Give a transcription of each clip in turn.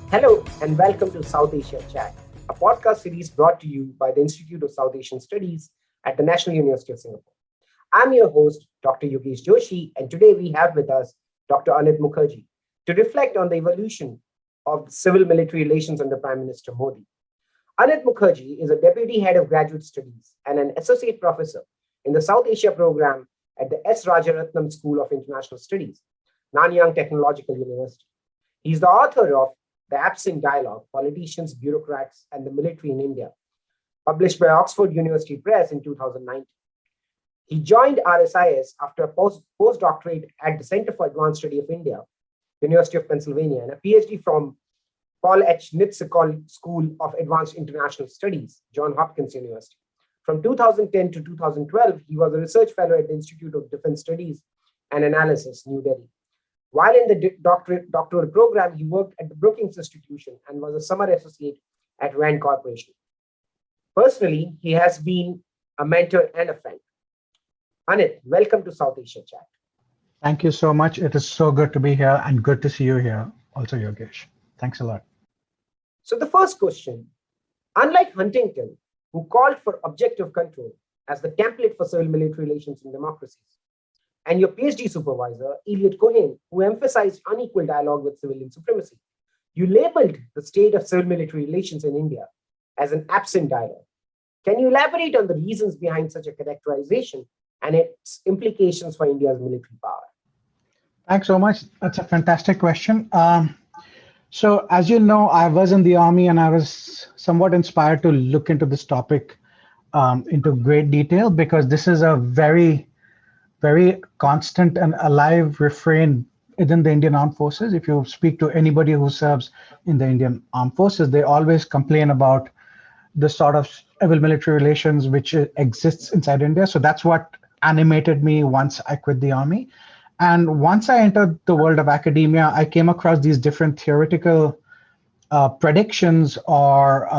Hello and welcome to South Asia Chat, a podcast series brought to you by the Institute of South Asian Studies at the National University of Singapore. I'm your host, Dr. Yogesh Joshi, and today we have with us Dr. Anit Mukherjee to reflect on the evolution of civil-military relations under Prime Minister Modi. Anit Mukherjee is a deputy head of graduate studies and an associate professor in the South Asia program at the S. Rajaratnam School of International Studies, Nanyang Technological University. He's the author of The Absent Dialogue, Politicians, Bureaucrats, and the Military in India, published by Oxford University Press in 2019. He joined RSIS after a postdoctorate at the Center for Advanced Study of India, University of Pennsylvania, and a PhD from Paul H. Nitze School of Advanced International Studies, Johns Hopkins University. From 2010 to 2012, he was a research fellow at the Institute of Defense Studies and Analysis, New Delhi. While in the doctoral program, he worked at the Brookings Institution and was a summer associate at Rand Corporation. Personally, he has been a mentor and a friend. Anit, welcome to South Asia Chat. Thank you so much. It is so good to be here and good to see you here also, Yogesh. Thanks a lot. So the first question, unlike Huntington, who called for objective control as the template for civil-military relations in democracies, and your PhD supervisor, Eliot Cohen, who emphasized unequal dialogue with civilian supremacy, you labeled the state of civil-military relations in India as an absent dialogue. Can you elaborate on the reasons behind such a characterization and its implications for India's military power? Thanks so much. That's a fantastic question. So as you know, I was in the Army and I was somewhat inspired to look into this topic into great detail because this is a very constant and alive refrain within the Indian Armed Forces. If you speak to anybody who serves in the Indian Armed Forces, they always complain about the sort of civil military relations which exists inside India. So that's what animated me once I quit the Army. And once I entered the world of academia, I came across these different theoretical predictions or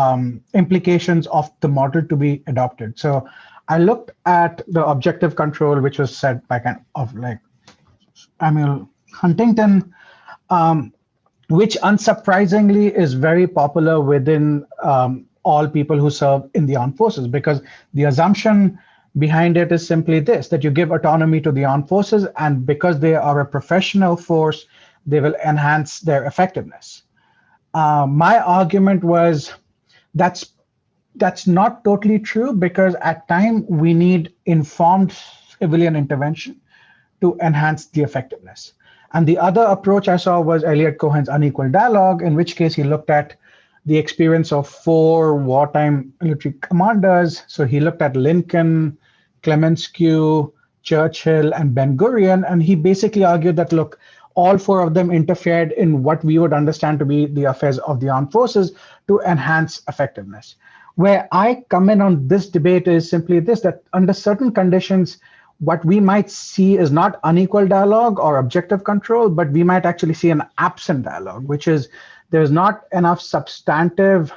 implications of the model to be adopted. So I looked at the objective control, which was set by Samuel Huntington, which unsurprisingly is very popular within all people who serve in the armed forces, because the assumption behind it is simply this, that you give autonomy to the armed forces, and because they are a professional force, they will enhance their effectiveness. My argument was that's not totally true, because at times we need informed civilian intervention to enhance the effectiveness. And the other approach I saw was Eliot Cohen's unequal dialogue, in which case he looked at the experience of 4 wartime military commanders. So he looked at Lincoln, Clemenceau, Churchill, and Ben-Gurion, and he basically argued that, look, all 4 of them interfered in what we would understand to be the affairs of the armed forces to enhance effectiveness. Where I come in on this debate is simply this, that under certain conditions, what we might see is not unequal dialogue or objective control, but we might actually see an absent dialogue, which is there's not enough substantive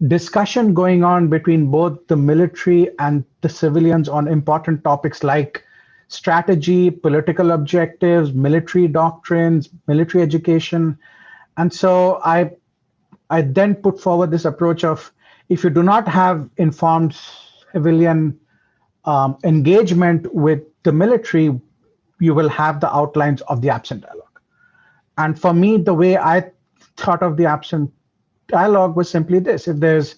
discussion going on between both the military and the civilians on important topics like strategy, political objectives, military doctrines, military education. And so I then put forward this approach of, if you do not have informed civilian engagement with the military, you will have the outlines of the absent dialogue. And for me, the way I thought of the absent dialogue was simply this: if there's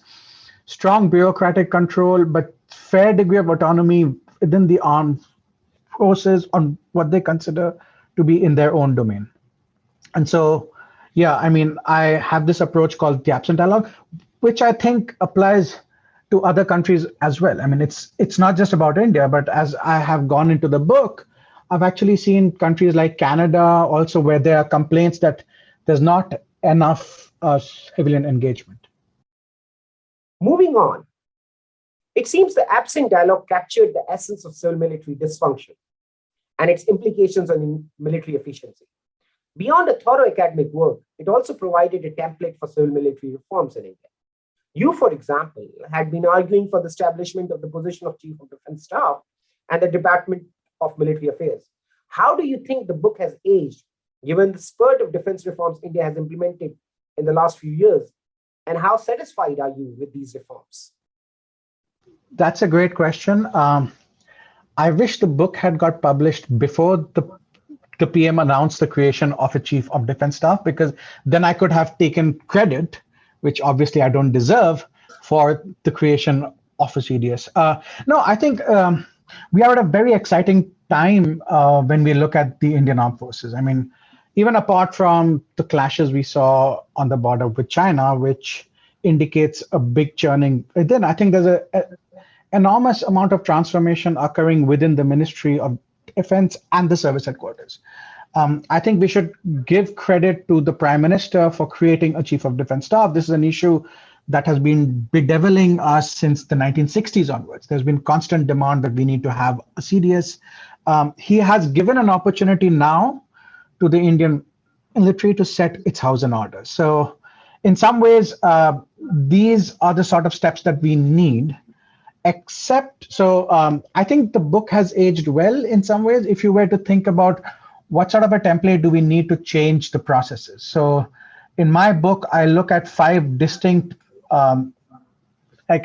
strong bureaucratic control, but fair degree of autonomy within the armed forces on what they consider to be in their own domain. And so, yeah, I mean, I have this approach called the absent dialogue, which I think applies to other countries as well. I mean, it's not just about India, but as I have gone into the book, I've actually seen countries like Canada also, where there are complaints that there's not enough civilian engagement. Moving on, it seems the absent dialogue captured the essence of civil-military dysfunction and its implications on military efficiency. Beyond a thorough academic work, it also provided a template for civil-military reforms in India. You, for example, had been arguing for the establishment of the position of Chief of Defense Staff and the Department of Military Affairs. How do you think the book has aged, given the spurt of defense reforms India has implemented in the last few years? And how satisfied are you with these reforms? That's a great question. I wish the book had got published before the PM announced the creation of a chief of defense staff, because then I could have taken credit, which obviously I don't deserve, for the creation of a CDS. No, I think we are at a very exciting time when we look at the Indian Armed Forces. I mean, even apart from the clashes we saw on the border with China, which indicates a big churning, then I think there's a enormous amount of transformation occurring within the Ministry of Defense and the service headquarters. I think we should give credit to the Prime Minister for creating a Chief of Defense Staff. This is an issue that has been bedeviling us since the 1960s onwards. There's been constant demand that we need to have a CDS. He has given an opportunity now to the Indian military to set its house in order. So in some ways, these are the sort of steps that we need. I think the book has aged well in some ways. If you were to think about what sort of a template do we need to change the processes. So in my book, I look at 5 distinct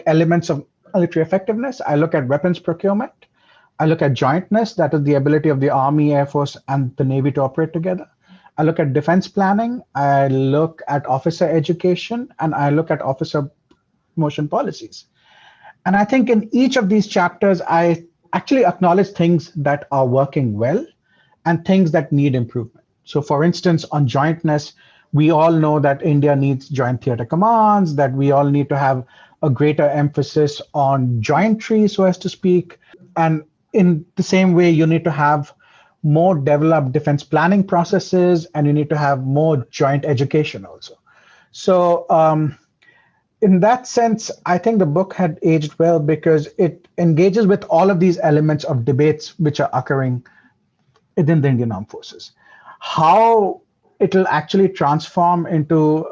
elements of military effectiveness. I look at weapons procurement. I look at jointness, that is the ability of the Army, Air Force, and the Navy to operate together. I look at defense planning. I look at officer education, and I look at officer promotion policies. And I think in each of these chapters, I actually acknowledge things that are working well and things that need improvement. So for instance, on jointness, we all know that India needs joint theater commands, that we all need to have a greater emphasis on jointry, so as to speak. And in the same way, you need to have more developed defense planning processes, and you need to have more joint education also. So in that sense, I think the book had aged well because it engages with all of these elements of debates which are occurring within the Indian Armed Forces. How it'll actually transform into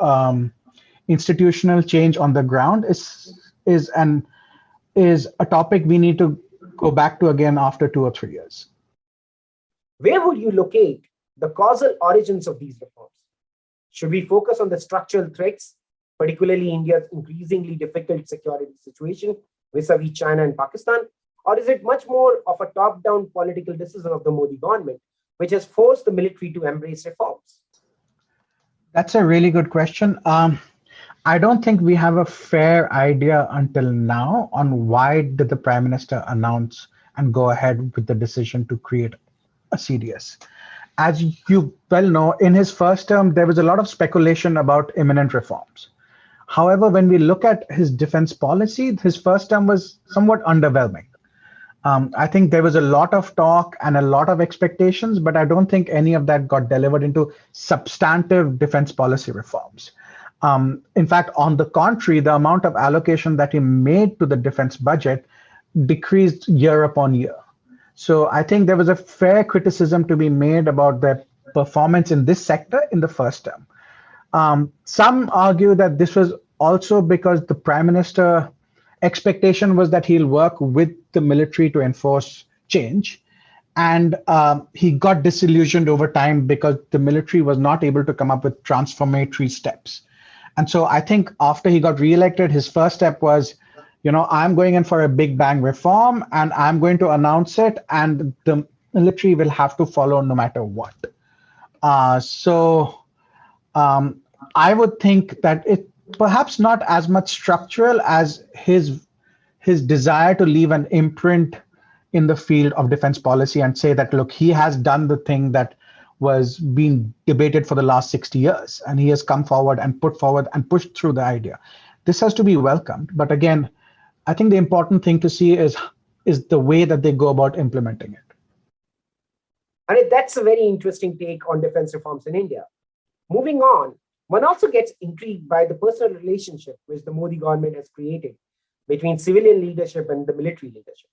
institutional change on the ground is a topic we need to go back to again after 2 or 3 years. Where would you locate the causal origins of these reforms? Should we focus on the structural threats, particularly India's increasingly difficult security situation vis-a-vis China and Pakistan? Or is it much more of a top-down political decision of the Modi government, which has forced the military to embrace reforms? That's a really good question. I don't think we have a fair idea until now on why did the Prime Minister announce and go ahead with the decision to create a CDS. As you well know, in his first term, there was a lot of speculation about imminent reforms. However, when we look at his defense policy, his first term was somewhat underwhelming. I think there was a lot of talk and a lot of expectations, but I don't think any of that got delivered into substantive defense policy reforms. In fact, on the contrary, the amount of allocation that he made to the defense budget decreased year upon year. So I think there was a fair criticism to be made about the performance in this sector in the first term. Some argue that this was also because the Prime Minister expectation was that he'll work with the military to enforce change. And he got disillusioned over time because the military was not able to come up with transformatory steps. And so I think after he got reelected, his first step was, I'm going in for a big bang reform and I'm going to announce it, and the military will have to follow no matter what. I would think that it perhaps not as much structural as his desire to leave an imprint in the field of defense policy and say that, look, he has done the thing that was being debated for the last 60 years, and he has come forward and put forward and pushed through the idea. This has to be welcomed. But again, I think the important thing to see is the way that they go about implementing it. And that's a very interesting take on defense reforms in India. Moving on, one also gets intrigued by the personal relationship which the Modi government has created between civilian leadership and the military leadership.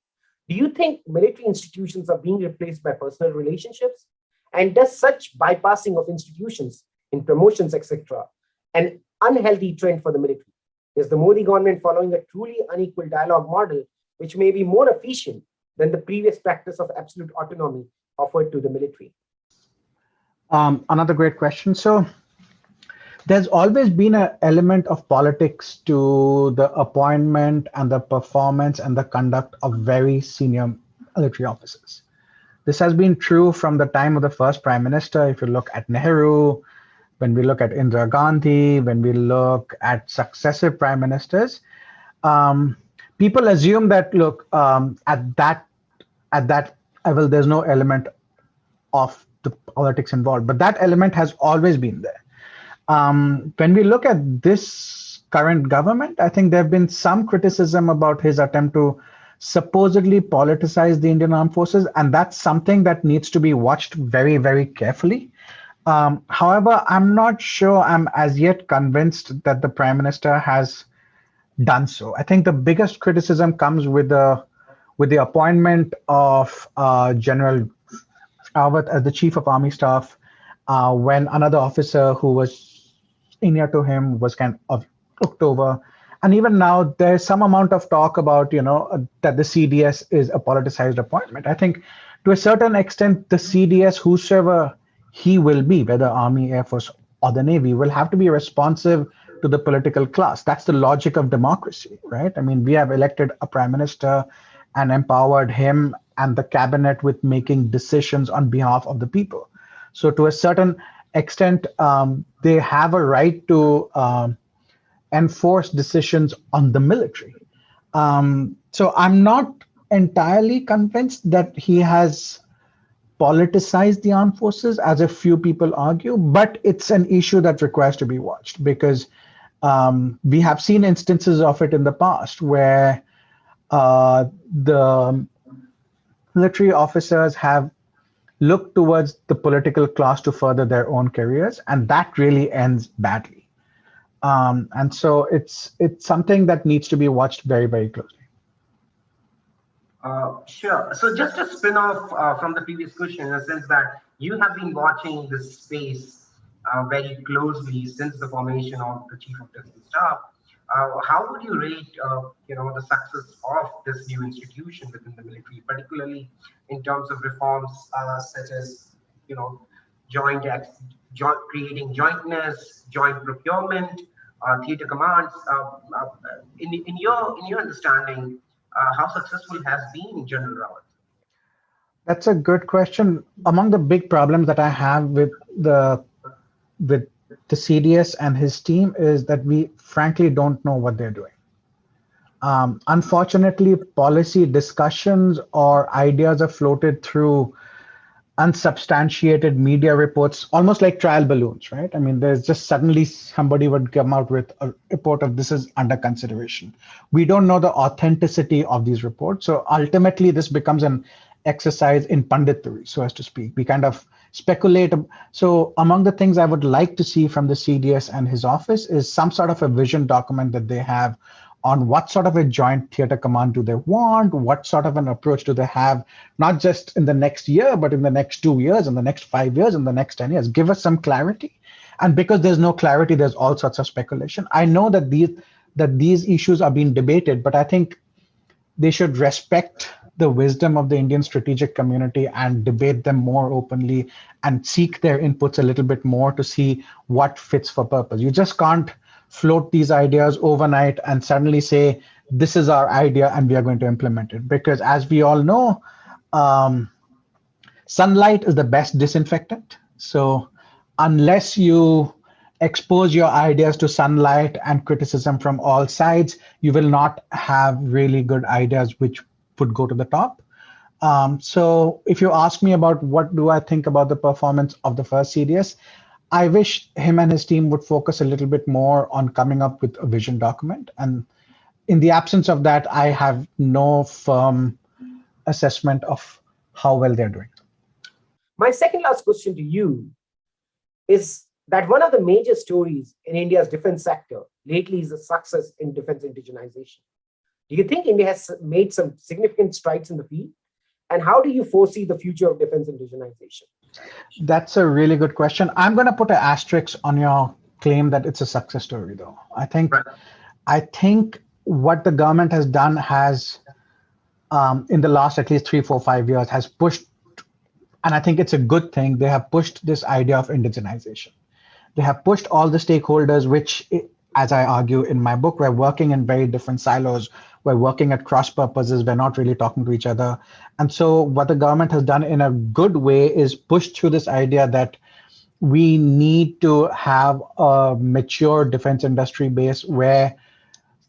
Do you think military institutions are being replaced by personal relationships? And does such bypassing of institutions in promotions, etc., an unhealthy trend for the military? Is the Modi government following a truly unequal dialogue model, which may be more efficient than the previous practice of absolute autonomy offered to the military? Another great question. So there's always been an element of politics to the appointment and the performance and the conduct of very senior military officers. This has been true from the time of the first prime minister. If you look at Nehru, when we look at Indira Gandhi, when we look at successive prime ministers, um, people assume that look at that level there's no element of the politics involved, but that element has always been there. When we look at this current government, I think there have been some criticism about his attempt to supposedly politicize the Indian armed forces, and that's something that needs to be watched very, very carefully. However, I'm not sure I'm as yet convinced that the prime minister has done so. I think the biggest criticism comes with the appointment of General Rawat as the chief of army staff, when another officer who was senior to him was kind of looked over. And even now, there's some amount of talk about, that the CDS is a politicized appointment. I think to a certain extent, the CDS, whosoever he will be, whether Army, Air Force, or the Navy, will have to be responsive to the political class. That's the logic of democracy, right? I mean, we have elected a prime minister and empowered him and the cabinet with making decisions on behalf of the people. So to a certain extent, they have a right to enforce decisions on the military. So I'm not entirely convinced that he has politicized the armed forces, as a few people argue, but it's an issue that requires to be watched because we have seen instances of it in the past where the military officers have looked towards the political class to further their own careers, and that really ends badly. And so it's something that needs to be watched very, very closely. Sure. So just to spin off from the previous question, in a sense that you have been watching this space very closely since the formation of the Chief of Defense Staff. How would you rate, the success of this new institution within the military, particularly in terms of reforms such as, joint creating jointness, joint procurement, theater commands? In your understanding, how successful has been General Rawat? That's a good question. Among the big problems that I have with the CDS and his team is that we frankly don't know what they're doing. Unfortunately, policy discussions or ideas are floated through unsubstantiated media reports, almost like trial balloons, right? I mean, there's just suddenly somebody would come out with a report of this is under consideration. We don't know the authenticity of these reports. So ultimately, this becomes an exercise in panditry, so as to speak. We kind of speculate. So among the things I would like to see from the CDS and his office is some sort of a vision document that they have on what sort of a joint theater command do they want, what sort of an approach do they have, not just in the next year, but in the next 2 years, in the next 5 years, in the next 10 years. Give us some clarity. And because there's no clarity, there's all sorts of speculation. I know that these issues are being debated, but I think they should respect the wisdom of the Indian strategic community and debate them more openly and seek their inputs a little bit more to see what fits for purpose. You just can't float these ideas overnight and suddenly say, this is our idea and we are going to implement it. Because as we all know, sunlight is the best disinfectant. So unless you expose your ideas to sunlight and criticism from all sides, you will not have really good ideas which would go to the top. So if you ask me about what do I think about the performance of the first CDS, I wish him and his team would focus a little bit more on coming up with a vision document. And in the absence of that, I have no firm assessment of how well they're doing. My second last question to you is that one of the major stories in India's defense sector lately is the success in defense indigenization. Do you think India has made some significant strides in the field? And how do you foresee the future of defense indigenization? That's a really good question. I'm going to put an asterisk on your claim that it's a success story, though. I think what the government has done has, in the last at least 3, 4, 5 years, has pushed, and I think it's a good thing, they have pushed this idea of indigenization. They have pushed all the stakeholders, which, as I argue in my book, we're working in very different silos. We're working at cross purposes. We're not really talking to each other. And so what the government has done in a good way is pushed through this idea that we need to have a mature defense industry base where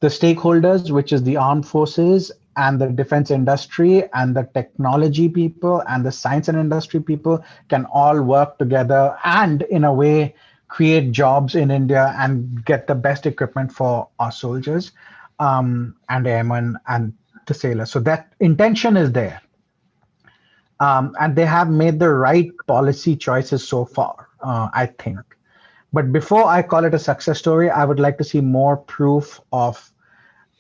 the stakeholders, which is the armed forces and the defense industry and the technology people and the science and industry people, can all work together and in a way create jobs in India and get the best equipment for our soldiers, and airmen and the sailors. So that intention is there. And they have made the right policy choices so far, I think. But before I call it a success story, I would like to see more proof of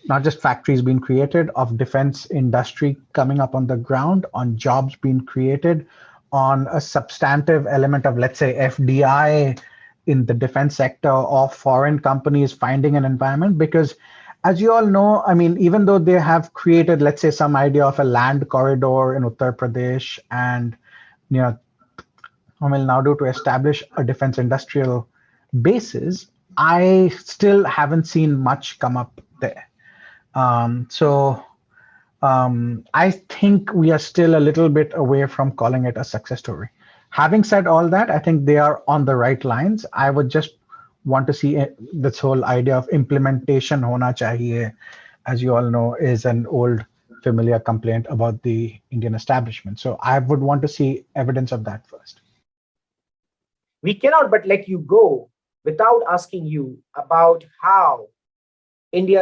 not just factories being created, of defense industry coming up on the ground, on jobs being created, on a substantive element of, let's say, FDI in the defense sector, or foreign companies finding an environment. Because as you all know, I mean, even though they have created, let's say, some idea of a land corridor in Uttar Pradesh and Tamil Nadu to establish a defense industrial bases, I still haven't seen much come up there. I think we are still a little bit away from calling it a success story. Having said all that, I think they are on the right lines. I would just want to see this whole idea of implementation hona chahiye, as you all know, is an old familiar complaint about the Indian establishment. So I would want to see evidence of that first. We cannot but let you go without asking you about how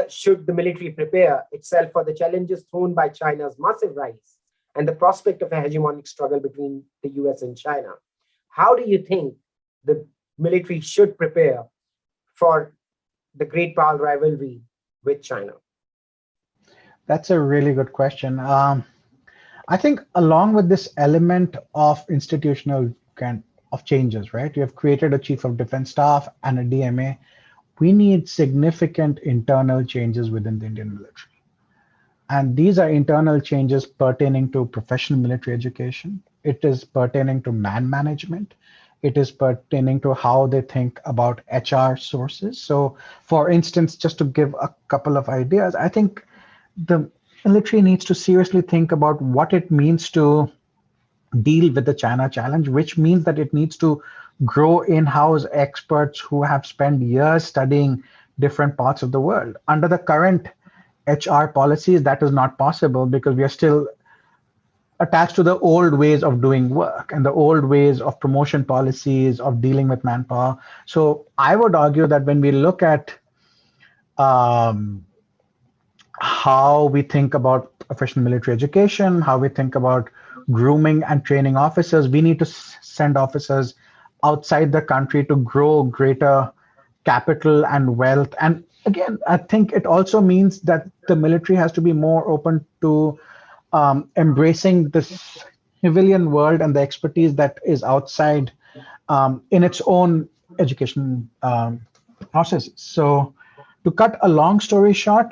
should the military prepare itself for the challenges thrown by China's massive rise and the prospect of a hegemonic struggle between the US and China. How do you think the military should prepare for the great power rivalry with China? That's a really good question. I think along with this element of institutional of changes, right? You have created a chief of defense staff and a DMA. We need significant internal changes within the Indian military. And these are internal changes pertaining to professional military education. It is pertaining to man management. It is pertaining to how they think about HR sources. So for instance, just to give a couple of ideas, I think the military needs to seriously think about what it means to deal with the China challenge, which means that it needs to grow in-house experts who have spent years studying different parts of the world. Under the current HR policies, that is not possible because we are still attached to the old ways of doing work and the old ways of promotion policies, of dealing with manpower. So I would argue that when we look at how we think about professional military education, how we think about grooming and training officers, we need to send officers outside the country to grow greater capital and wealth. And again, I think it also means that the military has to be more open to embracing the civilian world and the expertise that is outside in its own education processes. So to cut a long story short,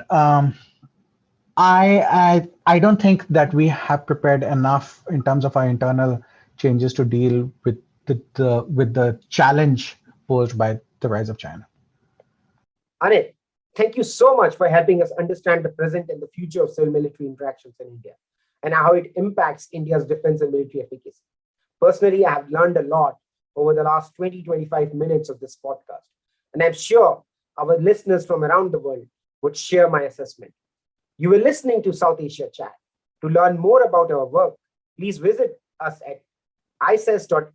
I don't think that we have prepared enough in terms of our internal changes to deal with the challenge posed by the rise of China. Anit, thank you so much for helping us understand the present and the future of civil-military interactions in India and how it impacts India's defense and military efficacy. Personally, I have learned a lot over the last 20-25 minutes of this podcast, and I'm sure our listeners from around the world would share my assessment. You were listening to South Asia Chat. To learn more about our work, please visit us at isis.nus.edu.sg.